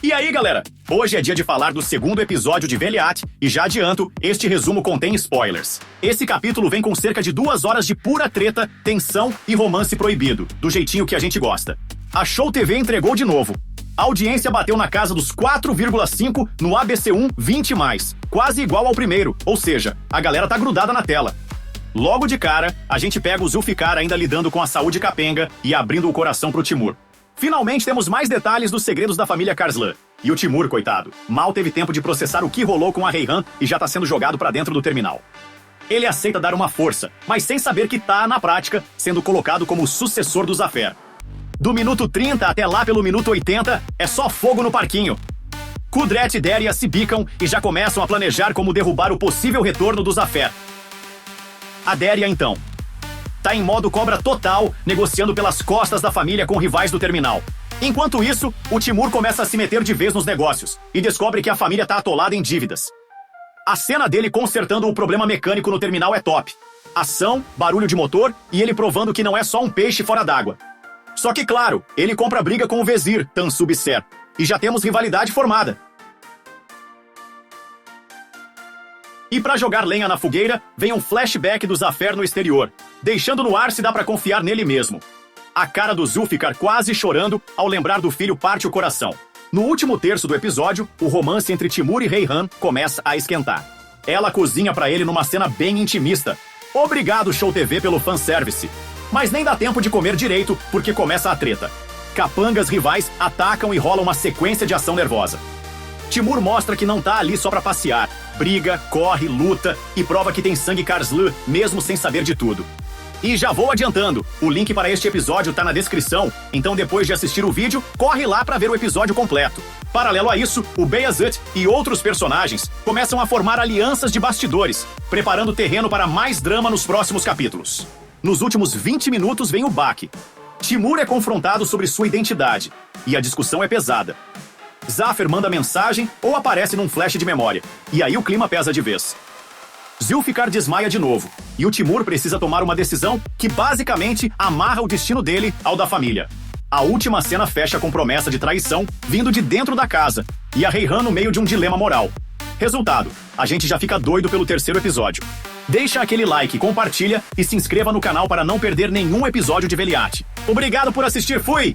E aí, galera? Hoje é dia de falar do segundo episódio de Veliath e já adianto, este resumo contém spoilers. Esse capítulo vem com cerca de 2 horas de pura treta, tensão e romance proibido, do jeitinho que a gente gosta. A Show TV entregou de novo. A audiência bateu na casa dos 4,5 no ABC1 20+, quase igual ao primeiro, ou seja, a galera tá grudada na tela. Logo de cara, a gente pega o Zulfikar ainda lidando com a saúde capenga e abrindo o coração pro Timur. Finalmente temos mais detalhes dos segredos da família Karslan. E o Timur, coitado, mal teve tempo de processar o que rolou com a Reyhan e já tá sendo jogado pra dentro do terminal. Ele aceita dar uma força, mas sem saber que tá, na prática, sendo colocado como o sucessor do Zafer. Do minuto 30 até lá pelo minuto 80, é só fogo no parquinho. Kudret e Deria se bicam e já começam a planejar como derrubar o possível retorno do Zafer. A Deria, então, tá em modo cobra total, negociando pelas costas da família com rivais do terminal. Enquanto isso, o Timur começa a se meter de vez nos negócios e descobre que a família tá atolada em dívidas. A cena dele consertando o problema mecânico no terminal é top. Ação, barulho de motor e ele provando que não é só um peixe fora d'água. Só que, claro, ele compra briga com o Vezir, Tansub Ser, e já temos rivalidade formada. E pra jogar lenha na fogueira, vem um flashback do Zafer no exterior, deixando no ar se dá pra confiar nele mesmo. A cara do Zulfikar quase chorando ao lembrar do filho parte o coração. No último terço do episódio, o romance entre Timur e Reyhan começa a esquentar. Ela cozinha pra ele numa cena bem intimista. Obrigado, Show TV, pelo fanservice. Mas nem dá tempo de comer direito, porque começa a treta. Capangas rivais atacam e rola uma sequência de ação nervosa. Timur mostra que não tá ali só pra passear. Briga, corre, luta e prova que tem sangue Karslan, mesmo sem saber de tudo. E já vou adiantando, o link para este episódio tá na descrição, então depois de assistir o vídeo, corre lá pra ver o episódio completo. Paralelo a isso, o Beyazut e outros personagens começam a formar alianças de bastidores, preparando terreno para mais drama nos próximos capítulos. Nos últimos 20 minutos vem o baque. Timur é confrontado sobre sua identidade, e a discussão é pesada. Zafer manda mensagem ou aparece num flash de memória, e aí o clima pesa de vez. Zulfikar desmaia de novo, e o Timur precisa tomar uma decisão que basicamente amarra o destino dele ao da família. A última cena fecha com promessa de traição vindo de dentro da casa, e a Reyhan no meio de um dilema moral. Resultado, a gente já fica doido pelo terceiro episódio. Deixa aquele like, compartilha e se inscreva no canal para não perder nenhum episódio de Veliath. Obrigado por assistir, fui!